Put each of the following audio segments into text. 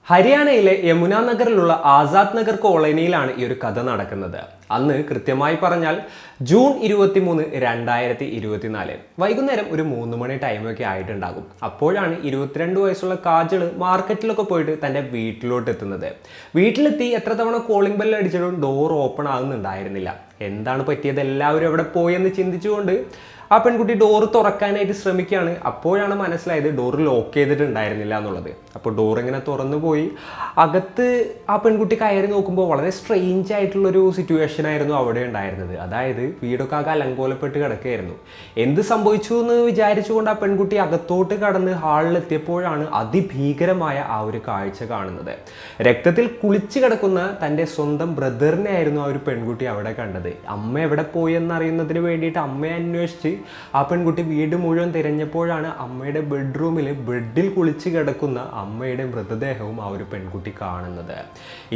ഹരിയാനയിലെ യമുന നഗറിലുള്ള ആസാദ് നഗർ കോളനിയിലാണ് ഈ ഒരു കഥ നടക്കുന്നത്. അന്ന് കൃത്യമായി പറഞ്ഞാൽ ജൂൺ 23, 2024 വൈകുന്നേരം ഒരു 3 മണി ടൈമൊക്കെ ആയിട്ടുണ്ടാകും. അപ്പോഴാണ് 22 വയസ്സുള്ള കാജൾ മാർക്കറ്റിലൊക്കെ പോയിട്ട് തൻ്റെ വീട്ടിലോട്ട് എത്തുന്നത്. വീട്ടിലെത്തി എത്ര തവണ കോളിംഗ് ബെല്ല് അടിച്ചിട്ടും ഡോർ ഓപ്പൺ ആകുന്നുണ്ടായിരുന്നില്ല. എന്താണ് പറ്റിയത്, എല്ലാവരും എവിടെ പോയെന്ന് ചിന്തിച്ചുകൊണ്ട് ആ പെൺകുട്ടി ഡോറ് തുറക്കാനായിട്ട് ശ്രമിക്കുകയാണ്. അപ്പോഴാണ് മനസ്സിലായത് ഡോറ് ലോക്ക് ചെയ്തിട്ടുണ്ടായിരുന്നില്ല എന്നുള്ളത്. അപ്പോൾ ഡോർ ഇങ്ങനെ തുറന്നു പോയി അകത്ത് ആ പെൺകുട്ടി കയറി നോക്കുമ്പോൾ വളരെ സ്ട്രെയിഞ്ച് ആയിട്ടുള്ളൊരു സിറ്റുവേഷൻ ആയിരുന്നു അവിടെ ഉണ്ടായിരുന്നത്. അതായത് വീടൊക്കെ ആകെ അലങ്കോലപ്പെട്ട് കിടക്കുകയായിരുന്നു. എന്ത് സംഭവിച്ചു എന്ന് വിചാരിച്ചുകൊണ്ട് ആ പെൺകുട്ടി അകത്തോട്ട് കടന്ന് ഹാളിലെത്തിയപ്പോഴാണ് അതിഭീകരമായ ആ ഒരു കാഴ്ച കാണുന്നത്. രക്തത്തിൽ കുളിച്ച് കിടക്കുന്ന തൻ്റെ സ്വന്തം ബ്രദറിനെ ആയിരുന്നു ആ ഒരു പെൺകുട്ടി അവിടെ കണ്ടത്. അമ്മ എവിടെ പോയി എന്നറിയുന്നതിന് വേണ്ടിയിട്ട് അമ്മയെ അന്വേഷിച്ച് ആ പെൺകുട്ടി വീട് മുഴുവൻ തിരഞ്ഞപ്പോഴാണ് അമ്മയുടെ ബെഡ്റൂമിൽ ബെഡിൽ കുളിച്ച് കിടക്കുന്ന അമ്മയുടെ മൃതദേഹവും ആ ഒരു പെൺകുട്ടി കാണുന്നത്.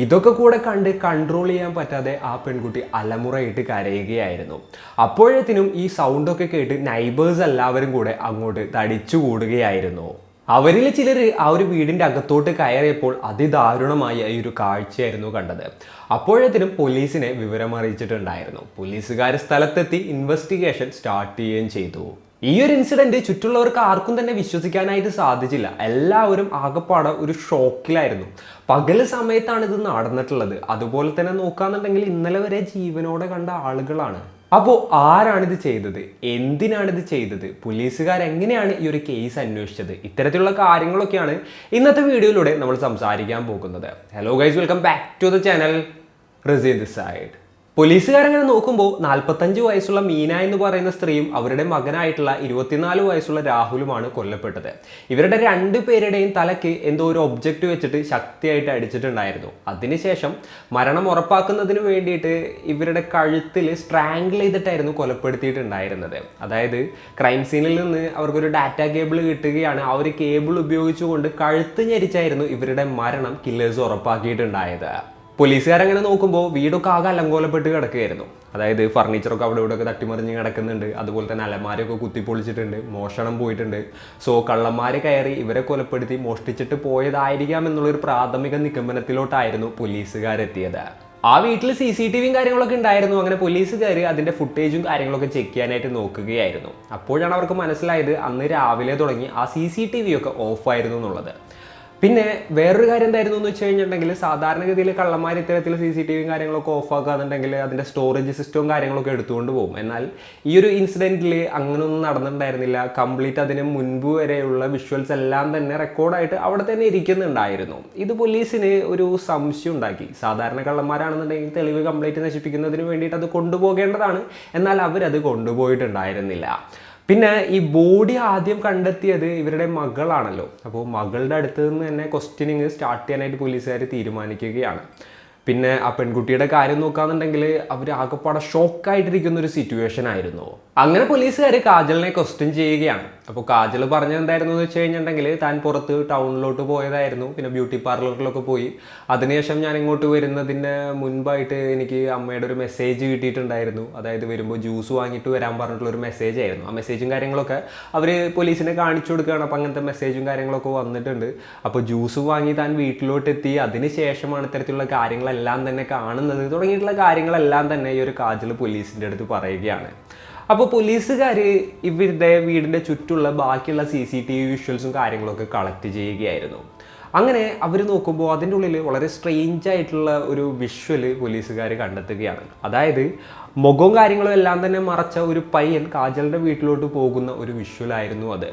ഇതൊക്കെ കൂടെ കണ്ട് കൺട്രോൾ ചെയ്യാൻ പറ്റാതെ ആ പെൺകുട്ടി അലമുറയിട്ട് കരയുകയായിരുന്നു. അപ്പോഴത്തേനും ഈ സൗണ്ടൊക്കെ കേട്ട് നൈബേഴ്സ് എല്ലാവരും കൂടെ അങ്ങോട്ട് തടിച്ചു കൂടുകയായിരുന്നു. അവരിൽ ചിലർ ആ ഒരു വീടിൻ്റെ അകത്തോട്ട് കയറിയപ്പോൾ അതിദാരുണമായ ഈ ഒരു കാഴ്ചയായിരുന്നു കണ്ടത്. അപ്പോഴത്തേനും പോലീസിനെ വിവരം അറിയിച്ചിട്ടുണ്ടായിരുന്നു. പോലീസുകാർ സ്ഥലത്തെത്തി ഇൻവെസ്റ്റിഗേഷൻ സ്റ്റാർട്ട് ചെയ്യുകയും ചെയ്തു. ഈ ഒരു ഇൻസിഡന്റ് ചുറ്റുള്ളവർക്ക് ആർക്കും തന്നെ വിശ്വസിക്കാനായിട്ട് സാധിച്ചില്ല. എല്ലാവരും ആകെപ്പാടെ ഒരു ഷോക്കിലായിരുന്നു. പകൽ സമയത്താണ് ഇത് നടന്നിട്ടുള്ളത്. അതുപോലെ തന്നെ നോക്കാന്നുണ്ടെങ്കിൽ ഇന്നലെ വരെ ജീവനോടെ കണ്ട ആളുകളാണ്. അപ്പോൾ ആരാണിത് ചെയ്തത്, എന്തിനാണിത് ചെയ്തത്, പോലീസുകാരെങ്ങനെയാണ് ഈ ഒരു കേസ് അന്വേഷിച്ചത്, ഇത്തരത്തിലുള്ള കാര്യങ്ങളൊക്കെയാണ് ഇന്നത്തെ വീഡിയോയിലൂടെ നമ്മൾ സംസാരിക്കാൻ പോകുന്നത്. Hello guys, welcome back to the channel. Rasheed this side. പോലീസുകാരങ്ങനെ നോക്കുമ്പോൾ 45 വയസ്സുള്ള മീന എന്ന് പറയുന്ന സ്ത്രീയും അവരുടെ മകനായിട്ടുള്ള 24 വയസ്സുള്ള രാഹുലുമാണ് കൊല്ലപ്പെട്ടത്. ഇവരുടെ 2 പേരുടെയും തലയ്ക്ക് എന്തോ ഒരു ഒബ്ജക്റ്റ് വെച്ചിട്ട് ശക്തിയായിട്ട് അടിച്ചിട്ടുണ്ടായിരുന്നു. അതിനുശേഷം മരണം ഉറപ്പാക്കുന്നതിന് വേണ്ടിയിട്ട് ഇവരുടെ കഴുത്തിൽ സ്ട്രാങ്കിൾ ചെയ്തിട്ടായിരുന്നു കൊലപ്പെടുത്തിയിട്ടുണ്ടായിരുന്നത്. അതായത് ക്രൈം സീനിൽ നിന്ന് അവർക്കൊരു ഡാറ്റ കേബിൾ കിട്ടുകയാണ്. ആ ഒരു കേബിൾ ഉപയോഗിച്ചുകൊണ്ട് കഴുത്ത് ഞെരിച്ചായിരുന്നു ഇവരുടെ മരണം കില്ലേഴ്സ് ഉറപ്പാക്കിയിട്ടുണ്ടായത്. പോലീസുകാരങ്ങനെ നോക്കുമ്പോൾ വീടൊക്കെ ആകെ അലങ്കോലപ്പെട്ട് കിടക്കുകയായിരുന്നു. അതായത് ഫർണിച്ചറൊക്കെ അവിടെ ഇവിടെയൊക്കെ തട്ടിമറിഞ്ഞ് കിടക്കുന്നുണ്ട്. അതുപോലെ തന്നെ അലമാരയൊക്കെ കുത്തിപ്പൊളിച്ചിട്ടുണ്ട്, മോഷണം പോയിട്ടുണ്ട്. സോ കള്ളന്മാർ കയറി ഇവരെ കൊലപ്പെടുത്തി മോഷ്ടിച്ചിട്ട് പോയതായിരിക്കാം എന്നുള്ളൊരു പ്രാഥമിക നിഗമനത്തിലോട്ടായിരുന്നു പോലീസുകാരെത്തിയത്. ആ വീട്ടിൽ CCTVയും കാര്യങ്ങളൊക്കെ ഉണ്ടായിരുന്നു. അങ്ങനെ പോലീസുകാർ അതിൻ്റെ ഫുട്ടേജും കാര്യങ്ങളൊക്കെ ചെക്ക് ചെയ്യാനായിട്ട് നോക്കുകയായിരുന്നു. അപ്പോഴാണ് അവർക്ക് മനസ്സിലായത് അന്ന് രാവിലെ തുടങ്ങി ആ CCTV ഒക്കെ ഓഫായിരുന്നു എന്നുള്ളത്. പിന്നെ വേറൊരു കാര്യം എന്തായിരുന്നു എന്ന് വെച്ച് കഴിഞ്ഞിട്ടുണ്ടെങ്കിൽ, സാധാരണഗതിയിൽ കള്ളന്മാർ ഇത്തരത്തിൽ CCTVയും കാര്യങ്ങളൊക്കെ ഓഫാക്കാന്നുണ്ടെങ്കിൽ അതിൻ്റെ സ്റ്റോറേജ് സിസ്റ്റവും കാര്യങ്ങളൊക്കെ എടുത്തുകൊണ്ട് പോകും. എന്നാൽ ഈ ഒരു ഇൻസിഡൻറ്റിൽ അങ്ങനെയൊന്നും നടന്നിട്ടുണ്ടായിരുന്നില്ല. കംപ്ലീറ്റ് അതിന് മുൻപ് വരെയുള്ള വിഷ്വൽസ് എല്ലാം തന്നെ റെക്കോർഡായിട്ട് അവിടെ തന്നെ ഇരിക്കുന്നുണ്ടായിരുന്നു. ഇത് പോലീസിന് ഒരു സംശയം ഉണ്ടാക്കി. സാധാരണ കള്ളന്മാരാണെന്നുണ്ടെങ്കിൽ തെളിവ് കംപ്ലീറ്റ് നശിപ്പിക്കുന്നതിന് വേണ്ടിയിട്ട് അത് കൊണ്ടുപോകേണ്ടതാണ്. എന്നാൽ അവരത് കൊണ്ടുപോയിട്ടുണ്ടായിരുന്നില്ല. പിന്നെ ഈ ബോഡി ആദ്യം കണ്ടെത്തിയത് ഇവരുടെ മകളാണല്ലോ. അപ്പോൾ മകളുടെ അടുത്ത് നിന്ന് തന്നെ ക്വസ്റ്റ്യനിങ് സ്റ്റാർട്ട് ചെയ്യാനായിട്ട് പോലീസുകാർ തീരുമാനിക്കുകയാണ്. പിന്നെ ആ പെൺകുട്ടിയുടെ കാര്യം നോക്കാന്നുണ്ടെങ്കിൽ അവർ ആകെപ്പാടെ ഷോക്കായിട്ടിരിക്കുന്ന ഒരു സിറ്റുവേഷൻ ആയിരുന്നു. അങ്ങനെ പോലീസുകാർ കാജലിനെ ക്വസ്റ്റ്യൻ ചെയ്യുകയാണ്. അപ്പോൾ കാജൽ പറഞ്ഞത് എന്തായിരുന്നു എന്ന് വെച്ച് കഴിഞ്ഞിട്ടുണ്ടെങ്കിൽ, താൻ പുറത്ത് ടൗണിലോട്ട് പോയതായിരുന്നു, പിന്നെ ബ്യൂട്ടി പാർലറിലൊക്കെ പോയി. അതിനുശേഷം ഞാൻ ഇങ്ങോട്ട് വരുന്നതിന് മുൻപായിട്ട് എനിക്ക് അമ്മയുടെ ഒരു മെസ്സേജ് കിട്ടിയിട്ടുണ്ടായിരുന്നു. അതായത് വരുമ്പോൾ ജ്യൂസ് വാങ്ങിയിട്ട് വരാൻ പറഞ്ഞിട്ടുള്ളൊരു മെസ്സേജ് ആയിരുന്നു. ആ മെസ്സേജും കാര്യങ്ങളൊക്കെ അവർ പോലീസിനെ കാണിച്ചു കൊടുക്കുകയാണ്. അപ്പോൾ അങ്ങനത്തെ മെസ്സേജും കാര്യങ്ങളൊക്കെ വന്നിട്ടുണ്ട്. അപ്പോൾ ജ്യൂസ് വാങ്ങി താൻ വീട്ടിലോട്ടെത്തി. അതിന് ശേഷമാണ് ഇത്തരത്തിലുള്ള കാര്യങ്ങളെല്ലാം തന്നെ കാണുന്നത്. തുടങ്ങിയിട്ടുള്ള കാര്യങ്ങളെല്ലാം തന്നെ ഈ ഒരു കാജൽ പോലീസിൻ്റെ അടുത്ത് പറയുകയാണ്. അപ്പോൾ പോലീസുകാർ ഇവരുടെ വീടിൻ്റെ ചുറ്റുള്ള ബാക്കിയുള്ള CCTV വിഷ്വൽസും കാര്യങ്ങളൊക്കെ കളക്ട് ചെയ്യുകയായിരുന്നു. അങ്ങനെ അവർ നോക്കുമ്പോൾ അതിൻ്റെ ഉള്ളിൽ വളരെ സ്ട്രെയിഞ്ച് ആയിട്ടുള്ള ഒരു വിഷ്വൽ പോലീസുകാർ കണ്ടെത്തുകയാണ്. അതായത് മുഖവും കാര്യങ്ങളും എല്ലാം തന്നെ മറച്ച ഒരു പയ്യൻ കാജലിൻ്റെ വീട്ടിലോട്ട് പോകുന്ന ഒരു വിഷ്വലായിരുന്നു അത്.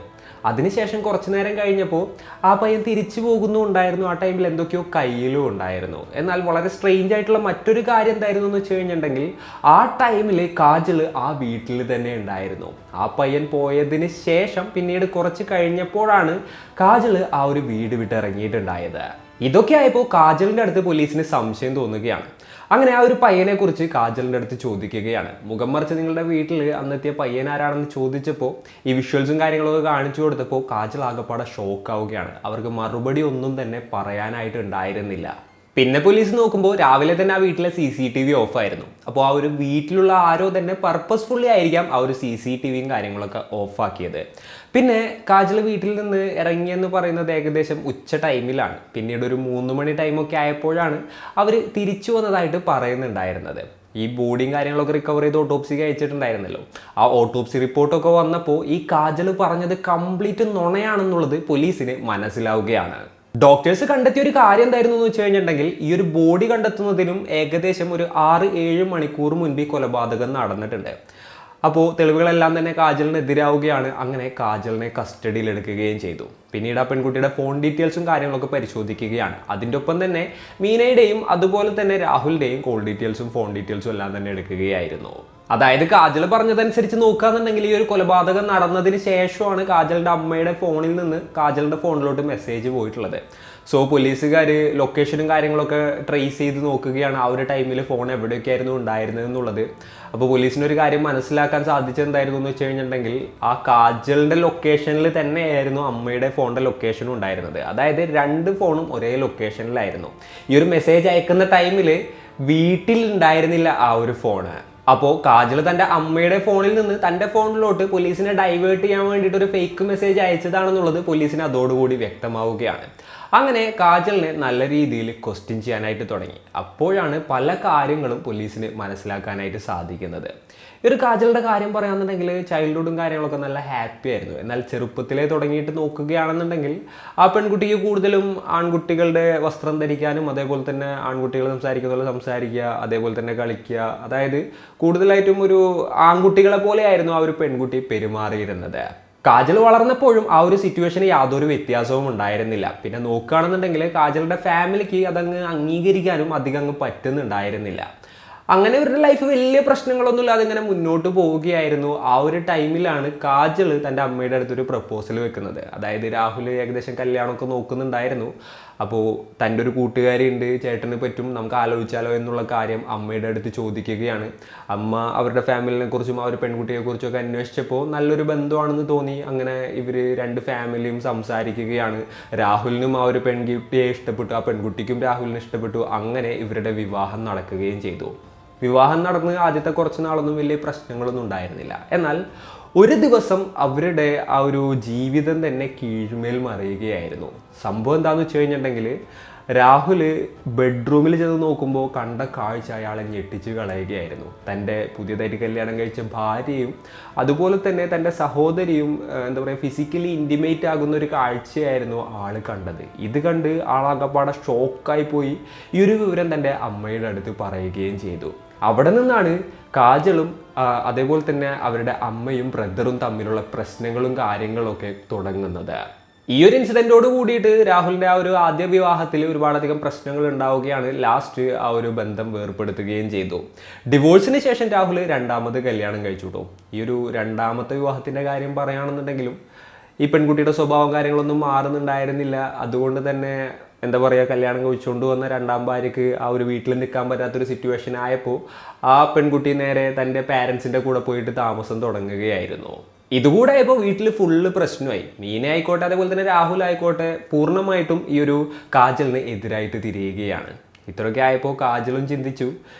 അതിനുശേഷം കുറച്ചു നേരം കഴിഞ്ഞപ്പോൾ ആ പയ്യൻ തിരിച്ചു പോകുന്നുണ്ടായിരുന്നു. ആ ടൈമിൽ എന്തൊക്കെയോ കയ്യിലും ഉണ്ടായിരുന്നു. എന്നാൽ വളരെ സ്ട്രെയിഞ്ച് ആയിട്ടുള്ള മറ്റൊരു കാര്യം എന്തായിരുന്നു എന്ന് വെച്ച് കഴിഞ്ഞിട്ടുണ്ടെങ്കിൽ, ആ ടൈമിൽ കാജൽ ആ വീട്ടിൽ തന്നെ ഉണ്ടായിരുന്നു. ആ പയ്യൻ പോയതിന് ശേഷം പിന്നീട് കുറച്ച് കഴിഞ്ഞപ്പോഴാണ് കാജൽ ആ ഒരു വീട് വിട്ടിറങ്ങിയിട്ടുണ്ടായത്. ഇതൊക്കെ ആയപ്പോൾ കാജലിൻ്റെ അടുത്ത് പോലീസിന് സംശയം തോന്നുകയാണ്. അങ്ങനെ ആ ഒരു പയ്യനെ കുറിച്ച് കാജലിൻ്റെ അടുത്ത് ചോദിക്കുകയാണ്. മുഖം മറിച്ച് നിങ്ങളുടെ വീട്ടിൽ അന്നെത്തിയ പയ്യൻ ആരാണെന്ന് ചോദിച്ചപ്പോൾ ഈ വിഷ്വൽസും കാര്യങ്ങളൊക്കെ കാണിച്ചു കൊടുത്തപ്പോൾ കാജൽ ആകെപ്പാടെ ഷോക്കാവുകയാണ്. അവർക്ക് മറുപടി ഒന്നും തന്നെ പറയാനായിട്ട് ഉണ്ടായിരുന്നില്ല. പിന്നെ പോലീസ് നോക്കുമ്പോൾ രാവിലെ തന്നെ ആ വീട്ടിലെ CCTV ഓഫായിരുന്നു. അപ്പോൾ ആ ഒരു വീട്ടിലുള്ള ആരോ തന്നെ പർപ്പസ്ഫുള്ളി ആയിരിക്കാം ആ ഒരു CCTVയും കാര്യങ്ങളൊക്കെ ഓഫാക്കിയത്. പിന്നെ കാജൽ വീട്ടിൽ നിന്ന് ഇറങ്ങിയെന്ന് പറയുന്നത് ഏകദേശം ഉച്ച ടൈമിലാണ്. പിന്നീട് ഒരു 3 മണി ടൈമൊക്കെ ആയപ്പോഴാണ് അവർ തിരിച്ചു വന്നതായിട്ട് പറയുന്നുണ്ടായിരുന്നത്. ഈ ബോഡിയും കാര്യങ്ങളൊക്കെ റിക്കവർ ചെയ്ത് ഓട്ടോപ്സിക്ക് അയച്ചിട്ടുണ്ടായിരുന്നല്ലോ. ആ ഓട്ടോപ്സി റിപ്പോർട്ടൊക്കെ വന്നപ്പോൾ ഈ കാജൽ പറഞ്ഞത് കംപ്ലീറ്റ് നുണയാണെന്നുള്ളത് പോലീസിന് മനസ്സിലാവുകയാണ്. ഡോക്ടേഴ്സ് കണ്ടെത്തിയ ഒരു കാര്യം എന്തായിരുന്നു എന്ന് വെച്ച് കഴിഞ്ഞിട്ടുണ്ടെങ്കിൽ, ഈ ഒരു ബോഡി കണ്ടെത്തുന്നതിനും ഏകദേശം ഒരു 6-7 മണിക്കൂർ മുൻപ് ഈ കൊലപാതകം നടന്നിട്ടുണ്ട്. അപ്പോൾ തെളിവുകളെല്ലാം തന്നെ കാജലിനെതിരാവുകയാണ്. അങ്ങനെ കാജലിനെ കസ്റ്റഡിയിൽ എടുക്കുകയും ചെയ്തു. പിന്നീട് ആ പെൺകുട്ടിയുടെ ഫോൺ ഡീറ്റെയിൽസും കാര്യങ്ങളൊക്കെ പരിശോധിക്കുകയാണ്. അതിൻ്റെ ഒപ്പം തന്നെ മീനയുടെയും അതുപോലെ തന്നെ രാഹുലിൻ്റെയും കോൾ ഡീറ്റെയിൽസും ഫോൺ ഡീറ്റെയിൽസും എല്ലാം തന്നെ എടുക്കുകയായിരുന്നു. അതായത് കാജൽ പറഞ്ഞതനുസരിച്ച് നോക്കുകയാണെന്നുണ്ടെങ്കിൽ ഈ ഒരു കൊലപാതകം നടന്നതിന് ശേഷമാണ് കാജലിൻ്റെ അമ്മയുടെ ഫോണിൽ നിന്ന് കാജലിൻ്റെ ഫോണിലോട്ട് മെസ്സേജ് പോയിട്ടുള്ളത്. സോ പോലീസുകാർ ലൊക്കേഷനും കാര്യങ്ങളൊക്കെ ട്രേസ് ചെയ്ത് നോക്കുകയാണ് ആ ഒരു ടൈമിൽ ഫോൺ എവിടെയൊക്കെ ആയിരുന്നു ഉണ്ടായിരുന്നത് എന്നുള്ളത്. അപ്പോൾ പോലീസിനൊരു കാര്യം മനസ്സിലാക്കാൻ സാധിച്ചെന്തായിരുന്നു എന്ന് വെച്ച് കഴിഞ്ഞിട്ടുണ്ടെങ്കിൽ, ആ കാജലിൻ്റെ ലൊക്കേഷനിൽ തന്നെയായിരുന്നു അമ്മയുടെ ഫോണിൻ്റെ ലൊക്കേഷനും ഉണ്ടായിരുന്നത്. അതായത് 2 ഫോണും ഒരേ ലൊക്കേഷനിലായിരുന്നു. ഈ ഒരു മെസ്സേജ് അയക്കുന്ന ടൈമിൽ വീട്ടിൽ ഉണ്ടായിരുന്നില്ല ആ ഒരു ഫോണ്. അപ്പോൾ കാജൽ തൻ്റെ അമ്മയുടെ ഫോണിൽ നിന്ന് തൻ്റെ ഫോണിലോട്ട് പോലീസിനെ ഡൈവേർട്ട് ചെയ്യാൻ വേണ്ടിയിട്ട് ഒരു ഫേക്ക് മെസ്സേജ് അയച്ചതാണെന്നുള്ളത് പോലീസിന് അതോടുകൂടി വ്യക്തമാവുകയാണ്. അങ്ങനെ കാജലിനെ നല്ല രീതിയിൽ ക്വസ്റ്റ്യൻ ചെയ്യാനായിട്ട് തുടങ്ങി. അപ്പോഴാണ് പല കാര്യങ്ങളും പോലീസിന് മനസ്സിലാക്കാനായിട്ട് സാധിക്കുന്നത്. ഈ ഒരു കാജലിൻ്റെ കാര്യം പറയുകയാണെന്നുണ്ടെങ്കിൽ ചൈൽഡ്ഹുഡും കാര്യങ്ങളൊക്കെ നല്ല ഹാപ്പി ആയിരുന്നു. എന്നാൽ ചെറുപ്പത്തിലേ തുടങ്ങിയിട്ട് നോക്കുകയാണെന്നുണ്ടെങ്കിൽ ആ പെൺകുട്ടിക്ക് കൂടുതലും ആൺകുട്ടികളുടെ വസ്ത്രം ധരിക്കാനും അതേപോലെ തന്നെ ആൺകുട്ടികൾ സംസാരിക്കുന്ന പോലെ സംസാരിക്കുക, അതേപോലെ തന്നെ കളിക്കുക, അതായത് കൂടുതലായിട്ടും ഒരു ആൺകുട്ടികളെ പോലെയായിരുന്നു ആ ഒരു പെൺകുട്ടി പെരുമാറിയിരുന്നത്. കാജൽ വളർന്നപ്പോഴും ആ ഒരു സിറ്റുവേഷന് യാതൊരു വ്യത്യാസവും ഉണ്ടായിരുന്നില്ല. പിന്നെ നോക്കുകയാണെന്നുണ്ടെങ്കിൽ കാജലിൻ്റെ ഫാമിലിക്ക് അതങ്ങ് അംഗീകരിക്കാനും അധികം അങ്ങ് പറ്റുന്നുണ്ടായിരുന്നില്ല. അങ്ങനെ ഒരു ലൈഫ് വലിയ പ്രശ്നങ്ങളൊന്നുമില്ലാതെ ഇങ്ങനെ മുന്നോട്ട് പോവുകയായിരുന്നു. ആ ഒരു ടൈമിലാണ് കാജൽ തൻ്റെ അമ്മയുടെ അടുത്തൊരു പ്രപ്പോസൽ വെക്കുന്നത്. അതായത് രാഹുൽ ഏകദേശം കല്യാണമൊക്കെ നോക്കുന്നുണ്ടായിരുന്നു. അപ്പോൾ തൻ്റെ ഒരു കൂട്ടുകാരി ഉണ്ട്, ചേട്ടന് പറ്റും, നമുക്ക് ആലോചിച്ചാലോ എന്നുള്ള കാര്യം അമ്മയുടെ അടുത്ത് ചോദിക്കുകയാണ്. അമ്മ അവരുടെ ഫാമിലിനെ കുറിച്ചും ആ ഒരു പെൺകുട്ടിയെക്കുറിച്ചൊക്കെ അന്വേഷിച്ചപ്പോൾ നല്ലൊരു ബന്ധമാണെന്ന് തോന്നി. അങ്ങനെ ഇവർ 2 ഫാമിലിയും സംസാരിക്കുകയാണ്. രാഹുലിനും ആ ഒരു പെൺകുട്ടിയെ ഇഷ്ടപ്പെട്ടു, ആ പെൺകുട്ടിക്കും രാഹുലിനെ ഇഷ്ടപ്പെട്ടു. അങ്ങനെ ഇവരുടെ വിവാഹം നടക്കുകയും ചെയ്തു. വിവാഹം നടന്ന് ആദ്യത്തെ കുറച്ച് നാളൊന്നും വലിയ പ്രശ്നങ്ങളൊന്നും ഉണ്ടായിരുന്നില്ല. എന്നാൽ ഒരു ദിവസം അവരുടെ ആ ഒരു ജീവിതം തന്നെ കീഴ്മേൽ മറിയുകയായിരുന്നു. സംഭവം എന്താണെന്ന് വെച്ച് കഴിഞ്ഞിട്ടുണ്ടെങ്കിൽ, രാഹുൽ ബെഡ്റൂമിൽ ചെന്ന് നോക്കുമ്പോൾ കണ്ട കാഴ്ച അയാളെ ഞെട്ടിച്ച് കളയുകയായിരുന്നു. തൻ്റെ പുതിയതായിട്ട് കല്യാണം കഴിച്ച ഭാര്യയും അതുപോലെ തന്നെ തൻ്റെ സഹോദരിയും എന്താ പറയുക ഫിസിക്കലി ഇൻറ്റിമേറ്റ് ആകുന്ന ഒരു കാഴ്ചയായിരുന്നു ആൾ കണ്ടത്. ഇത് കണ്ട് ആളാകപ്പാടെ ഷോക്കായി പോയി ഈ ഒരു വിവരം തൻ്റെ അമ്മയുടെ അടുത്ത് പറയുകയും ചെയ്തു. അവിടെ നിന്നാണ് കാജലും അതേപോലെ തന്നെ അവരുടെ അമ്മയും ബ്രദറും തമ്മിലുള്ള പ്രശ്നങ്ങളും കാര്യങ്ങളൊക്കെ തുടങ്ങുന്നത്. ഈ ഒരു ഇൻസിഡൻറ്റോട് കൂടിയിട്ട് രാഹുലിൻ്റെ ആ ഒരു ആദ്യ വിവാഹത്തിൽ ഒരുപാടധികം പ്രശ്നങ്ങൾ ഉണ്ടാവുകയാണ്. ലാസ്റ്റ് ആ ഒരു ബന്ധം വേർപ്പെടുത്തുകയും ചെയ്തു. ഡിവോഴ്സിന് ശേഷം രാഹുൽ 2ാമത് കല്യാണം കഴിച്ചു കേട്ടോ. ഈ ഒരു 2ാമത്തെ വിവാഹത്തിൻ്റെ കാര്യം പറയുകയാണെന്നുണ്ടെങ്കിലും ഈ പെൺകുട്ടിയുടെ സ്വഭാവം കാര്യങ്ങളൊന്നും മാറുന്നുണ്ടായിരുന്നില്ല. അതുകൊണ്ട് തന്നെ എന്താ പറയുക, കല്യാണം കഴിച്ചുകൊണ്ട് വന്ന 2ാം ഭാര്യയ്ക്ക് ആ ഒരു വീട്ടിൽ നിൽക്കാൻ പറ്റാത്തൊരു സിറ്റുവേഷൻ ആയപ്പോൾ ആ പെൺകുട്ടി നേരെ തൻ്റെ പാരൻസിൻ്റെ കൂടെ പോയിട്ട് താമസം തുടങ്ങുകയായിരുന്നു. ഇതുകൂടെ ആയപ്പോൾ വീട്ടിൽ ഫുള്ള് പ്രശ്നമായി. മീന ആയിക്കോട്ടെ അതേപോലെ തന്നെ രാഹുൽ ആയിക്കോട്ടെ പൂർണ്ണമായിട്ടും ഈ ഒരു കാജലിന് എതിരായിട്ട് തിരിയുകയാണ്. ഇത്രയൊക്കെ ആയപ്പോൾ കാജലും ചിന്തിച്ചു,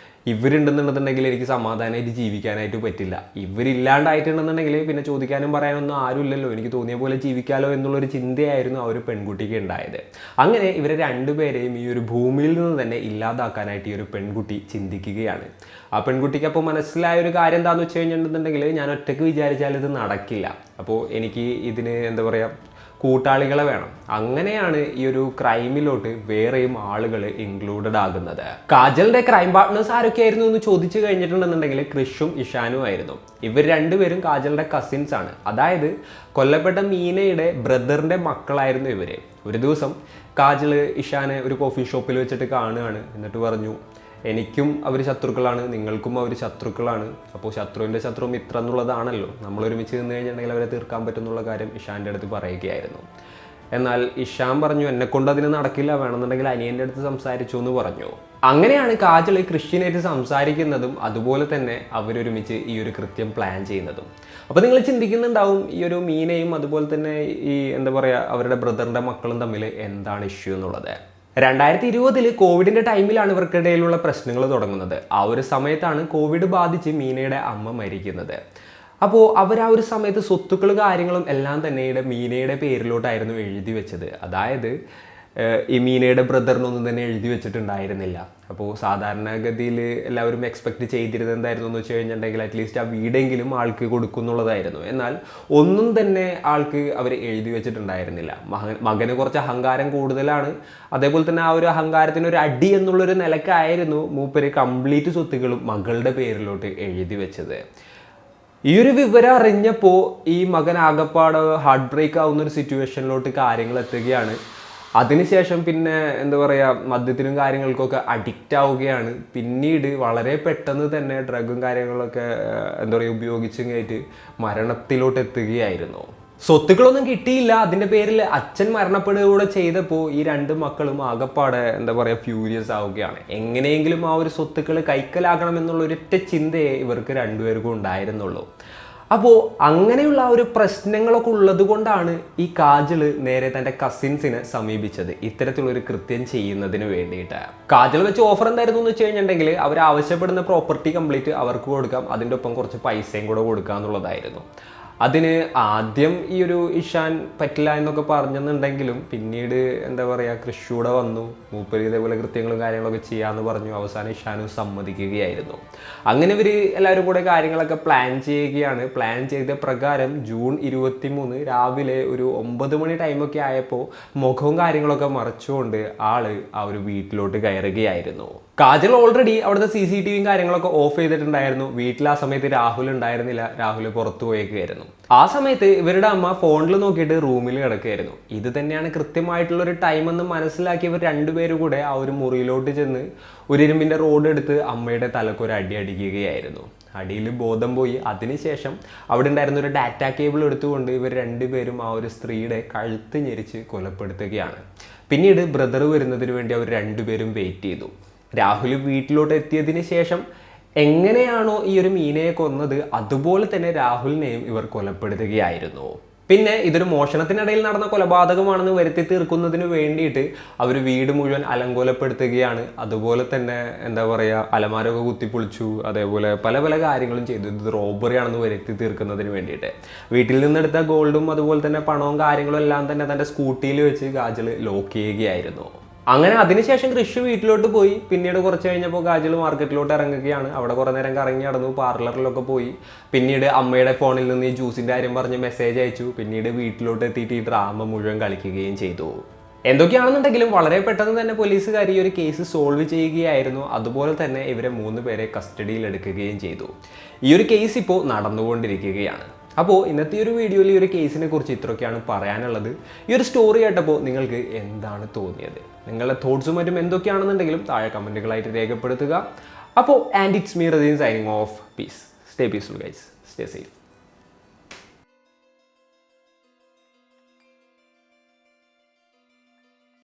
ഇവരുണ്ടെന്നുണ്ടെന്നുണ്ടെങ്കിൽ എനിക്ക് സമാധാനമായിട്ട് ജീവിക്കാനായിട്ട് പറ്റില്ല. ഇവരില്ലാണ്ടായിട്ടുണ്ടെന്നുണ്ടെങ്കിൽ പിന്നെ ചോദിക്കാനും പറയാനൊന്നും ആരുമില്ലല്ലോ, എനിക്ക് തോന്നിയ പോലെ ജീവിക്കാലോ എന്നുള്ളൊരു ചിന്തയായിരുന്നു ആ ഒരു പെൺകുട്ടിക്ക് ഉണ്ടായത്. അങ്ങനെ ഇവരെ 2 പേരെയും ഈ ഒരു ഭൂമിയിൽ നിന്ന് തന്നെ ഇല്ലാതാക്കാനായിട്ട് ഈ ഒരു പെൺകുട്ടി ചിന്തിക്കുകയാണ്. ആ പെൺകുട്ടിക്ക് അപ്പോൾ മനസ്സിലായ ഒരു കാര്യം എന്താണെന്ന് വെച്ച് കഴിഞ്ഞിട്ടുണ്ടെങ്കിൽ, ഞാൻ ഒറ്റയ്ക്ക് വിചാരിച്ചാൽ ഇത് നടക്കില്ല. അപ്പോൾ എനിക്ക് ഇതിന് എന്താ പറയുക കൂട്ടാളികളെ വേണം. അങ്ങനെയാണ് ഈ ഒരു ക്രൈമിലോട്ട് വേറെയും ആളുകൾ ഇൻക്ലൂഡഡ് ആകുന്നത്. കാജലിന്റെ ക്രൈം പാർട്ട്നേഴ്സ് ആരൊക്കെയായിരുന്നു എന്ന് ചോദിച്ചു കഴിഞ്ഞിട്ടുണ്ടെന്നുണ്ടെങ്കിൽ കൃഷും ഇഷാനും ആയിരുന്നു. ഇവർ 2 പേരും കാജലിന്റെ കസിൻസ് ആണ്. അതായത് കൊല്ലപ്പെട്ട മീനയുടെ ബ്രദറിന്റെ മക്കളായിരുന്നു ഇവര്. ഒരു ദിവസം കാജൽ ഇഷാനെ ഒരു കോഫി ഷോപ്പിൽ വെച്ചിട്ട് കാണുകയാണ്. എന്നിട്ട് പറഞ്ഞു, എനിക്കും അവർ ശത്രുക്കളാണ്, നിങ്ങൾക്കും അവർ ശത്രുക്കളാണ്. അപ്പോൾ ശത്രുവിൻ്റെ ശത്രു മിത്രം എന്നുള്ളതാണല്ലോ, നമ്മൾ ഒരുമിച്ച് നിന്ന് കഴിഞ്ഞിട്ടുണ്ടെങ്കിൽ അവരെ തീർക്കാൻ പറ്റുന്നുള്ള കാര്യം ഇഷാൻ്റെ അടുത്ത് പറയുകയായിരുന്നു. എന്നാൽ ഇഷാൻ പറഞ്ഞു, എന്നെക്കൊണ്ട് അതിന് നടക്കില്ല, വേണമെന്നുണ്ടെങ്കിൽ അനിയൻ്റെ അടുത്ത് സംസാരിച്ചു എന്ന് പറഞ്ഞു. അങ്ങനെയാണ് കാജൽ ക്രിസ്ത്യനായിട്ട് സംസാരിക്കുന്നതും അതുപോലെ തന്നെ അവരൊരുമിച്ച് ഈ ഒരു കൃത്യം പ്ലാൻ ചെയ്യുന്നതും. അപ്പോൾ നിങ്ങൾ ചിന്തിക്കുന്നുണ്ടാവും, ഈ ഒരു മീനയും അതുപോലെ തന്നെ ഈ എന്താ പറയുക അവരുടെ ബ്രദറിൻ്റെ മക്കളും തമ്മിൽ എന്താണ് ഇഷ്യൂ എന്നുള്ളത്. 2020 കോവിഡിൻ്റെ ടൈമിലാണ് ഇവർക്കിടയിലുള്ള പ്രശ്നങ്ങൾ തുടങ്ങുന്നത്. ആ ഒരു സമയത്താണ് കോവിഡ് ബാധിച്ച് മീനയുടെ അമ്മ മരിക്കുന്നത്. അപ്പോൾ അവർ ആ ഒരു സമയത്ത് സ്വത്തുക്കൾ കാര്യങ്ങളും എല്ലാം തന്നെ മീനയുടെ പേരിലോട്ടായിരുന്നു എഴുതി വെച്ചത്. അതായത് ഈ മീനയുടെ ബ്രദറിനൊന്നും തന്നെ എഴുതി വെച്ചിട്ടുണ്ടായിരുന്നില്ല. അപ്പോൾ സാധാരണഗതിയിൽ എല്ലാവരും എക്സ്പെക്റ്റ് ചെയ്തിരുന്നത് എന്തായിരുന്നു എന്ന് വെച്ച് കഴിഞ്ഞിട്ടുണ്ടെങ്കിൽ അറ്റ്ലീസ്റ്റ് ആ വീടെങ്കിലും ആൾക്ക് കൊടുക്കുന്നുള്ളതായിരുന്നു. എന്നാൽ ഒന്നും തന്നെ ആൾക്ക് അവർ എഴുതി വെച്ചിട്ടുണ്ടായിരുന്നില്ല. മകന് കുറച്ച് അഹങ്കാരം കൂടുതലാണ്. അതേപോലെ തന്നെ ആ ഒരു അഹങ്കാരത്തിന് ഒരു അടി എന്നുള്ളൊരു നിലക്കായിരുന്നു മൂപ്പര് കംപ്ലീറ്റ് സ്വത്തുക്കളും മകളുടെ പേരിലോട്ട് എഴുതി വെച്ചത്. ഈ ഒരു വിവരം അറിഞ്ഞപ്പോൾ ഈ മകൻ ആകപ്പാട് ഹാർട്ട് ബ്രേക്ക് ആവുന്ന ഒരു സിറ്റുവേഷനിലോട്ട് കാര്യങ്ങൾ എത്തുകയാണ്. അതിനുശേഷം പിന്നെ എന്താ പറയുക, മദ്യത്തിനും കാര്യങ്ങൾക്കൊക്കെ അഡിക്റ്റ് ആവുകയാണ്. പിന്നീട് വളരെ പെട്ടെന്ന് തന്നെ ഡ്രഗും കാര്യങ്ങളൊക്കെ എന്താ പറയുക ഉപയോഗിച്ചും കഴിഞ്ഞിട്ട് മരണത്തിലോട്ട് എത്തുകയായിരുന്നു. സ്വത്തുക്കളൊന്നും കിട്ടിയില്ല. അതിൻ്റെ പേരിൽ അച്ഛൻ മരണപ്പെടുകയൂടെ ചെയ്തപ്പോൾ ഈ രണ്ട് മക്കളും ആകപ്പാടെ എന്താ പറയുക ഫ്യൂരിയസ് ആവുകയാണ്. എങ്ങനെയെങ്കിലും ആ ഒരു സ്വത്തുക്കൾ കൈക്കലാക്കണം എന്നുള്ള ഒരൊറ്റ ചിന്തയെ ഇവർക്ക് രണ്ടുപേർക്കും ഉണ്ടായിരുന്നുള്ളൂ. അപ്പോൾ അങ്ങനെയുള്ള ആ ഒരു പ്രശ്നങ്ങളൊക്കെ ഉള്ളത് കൊണ്ടാണ് ഈ കാജൽ നേരെ തൻ്റെ കസിൻസിനെ സമീപിച്ചത് ഇത്തരത്തിലുള്ളൊരു കൃത്യം ചെയ്യുന്നതിന് വേണ്ടിയിട്ട്. കാജൽ വെച്ച് ഓഫർ എന്തായിരുന്നു എന്ന് വെച്ച് കഴിഞ്ഞിട്ടുണ്ടെങ്കിൽ അവർ ആവശ്യപ്പെടുന്ന പ്രോപ്പർട്ടി കംപ്ലീറ്റ് അവർക്ക് കൊടുക്കാം, അതിൻ്റെ ഒപ്പം കുറച്ച് പൈസയും കൂടെ കൊടുക്കുക എന്നുള്ളതായിരുന്നു. അതിന് ആദ്യം ഈ ഒരു ഇഷാൻ പറ്റില്ല എന്നൊക്കെ പറഞ്ഞെന്നുണ്ടെങ്കിലും പിന്നീട് എന്താ പറയുക കൃഷിയൂടെ വന്നു. മൂപ്പര് ഇതേപോലെ കൃത്യങ്ങളും കാര്യങ്ങളൊക്കെ ചെയ്യാമെന്ന് പറഞ്ഞു. അവസാനം ഇഷാനും സമ്മതിക്കുകയായിരുന്നു. അങ്ങനെ ഇവർ എല്ലാവരും കൂടെ കാര്യങ്ങളൊക്കെ പ്ലാൻ ചെയ്യുകയാണ്. പ്ലാൻ ചെയ്ത പ്രകാരം ജൂൺ 23 രാവിലെ ഒരു 9 മണി ടൈമൊക്കെ ആയപ്പോൾ മുഖവും കാര്യങ്ങളൊക്കെ മറച്ചുകൊണ്ട് ആള് ആ ഒരു വീട്ടിലോട്ട് കയറുകയായിരുന്നു. കാജൽ ഓൾറെഡി അവിടുത്തെ CCTV കാര്യങ്ങളൊക്കെ ഓഫ് ചെയ്തിട്ടുണ്ടായിരുന്നു. വീട്ടിൽ ആ സമയത്ത് രാഹുൽ ഉണ്ടായിരുന്നില്ല. രാഹുൽ പുറത്തു പോയേക്കായിരുന്നു. ആ സമയത്ത് ഇവരുടെ അമ്മ ഫോണിൽ നോക്കിയിട്ട് റൂമിൽ കിടക്കുകയായിരുന്നു. ഇത് തന്നെയാണ് കൃത്യമായിട്ടുള്ളൊരു ടൈം എന്ന് മനസ്സിലാക്കി ഇവർ രണ്ടുപേരും കൂടെ ആ ഒരു മുറിയിലോട്ട് ചെന്ന് ഒരു ഇരുമ്പിൻ്റെ റോഡ് എടുത്ത് അമ്മയുടെ തലക്കൊരു അടി അടിക്കുകയായിരുന്നു. അടിയിൽ ബോധം പോയി. അതിനുശേഷം അവിടെ ഉണ്ടായിരുന്ന ഒരു ഡാറ്റ കേബിൾ എടുത്തുകൊണ്ട് ഇവർ രണ്ടുപേരും ആ ഒരു സ്ത്രീയുടെ കഴുത്ത് ഞെരിച്ച് കൊലപ്പെടുത്തുകയാണ്. പിന്നീട് ബ്രദർ വരുന്നതിന് വേണ്ടി അവർ രണ്ടുപേരും വെയിറ്റ് ചെയ്തു. രാഹുൽ വീട്ടിലോട്ട് എത്തിയതിന് ശേഷം എങ്ങനെയാണോ ഈ ഒരു മീനയെ കൊന്നത് അതുപോലെ തന്നെ രാഹുലിനെയും ഇവർ കൊലപ്പെടുത്തുകയായിരുന്നു. പിന്നെ ഇതൊരു മോഷണത്തിനിടയിൽ നടന്ന കൊലപാതകമാണെന്ന് വരുത്തി തീർക്കുന്നതിന് വേണ്ടിയിട്ട് അവർ വീട് മുഴുവൻ അലങ്കോലപ്പെടുത്തുകയാണ്. അതുപോലെ തന്നെ എന്താ പറയുക അലമാരൊക്കെ കുത്തിപ്പൊളിച്ചു. അതേപോലെ പല പല കാര്യങ്ങളും ചെയ്തു. ഇത് റോബറി ആണെന്ന് വരുത്തി തീർക്കുന്നതിന് വേണ്ടിയിട്ട് വീട്ടിൽ നിന്നെടുത്ത ഗോൾഡും അതുപോലെ തന്നെ പണവും കാര്യങ്ങളും എല്ലാം തന്നെ തൻ്റെ സ്കൂട്ടിയിൽ വെച്ച് കാജൽ ലോക്ക് ചെയ്യുകയായിരുന്നു. അങ്ങനെ അതിനുശേഷം കൃഷി വീട്ടിലോട്ട് പോയി. പിന്നീട് കുറച്ച് കഴിഞ്ഞപ്പോൾ കാജൽ മാർക്കറ്റിലോട്ട് ഇറങ്ങുകയാണ്. അവിടെ കുറേ നേരം കറങ്ങി നടന്നു, പാർലറിലൊക്കെ പോയി. പിന്നീട് അമ്മയുടെ ഫോണിൽ നിന്ന് ഈ ജ്യൂസിൻ്റെ കാര്യം പറഞ്ഞ് മെസ്സേജ് അയച്ചു. പിന്നീട് വീട്ടിലോട്ട് എത്തിയിട്ട് ഈ ഡ്രാമ മുഴുവൻ കളിക്കുകയും ചെയ്തു. എന്തൊക്കെയാണെന്നുണ്ടെങ്കിലും വളരെ പെട്ടെന്ന് തന്നെ പോലീസുകാർ ഈ ഒരു കേസ് സോൾവ് ചെയ്യുകയായിരുന്നു. അതുപോലെ തന്നെ ഇവരെ 3 പേരെ കസ്റ്റഡിയിൽ എടുക്കുകയും ചെയ്തു. ഈ ഒരു കേസ് ഇപ്പോൾ നടന്നുകൊണ്ടിരിക്കുകയാണ്. അപ്പോൾ ഇന്നത്തെ ഒരു വീഡിയോയിൽ ഈ ഒരു കേസിനെ കുറിച്ച് ഇത്രയൊക്കെയാണ് പറയാനുള്ളത്. ഈ ഒരു സ്റ്റോറി കേട്ടപ്പോൾ നിങ്ങൾക്ക് എന്താണ് തോന്നിയത്? നിങ്ങളുടെ തോട്ട്സും മറ്റും എന്തൊക്കെയാണെന്നുണ്ടെങ്കിലും താഴെ കമൻറ്റുകളായിട്ട് രേഖപ്പെടുത്തുക. അപ്പോൾ and it's me Radeen signing off. Peace. Stay peaceful guys. Stay safe.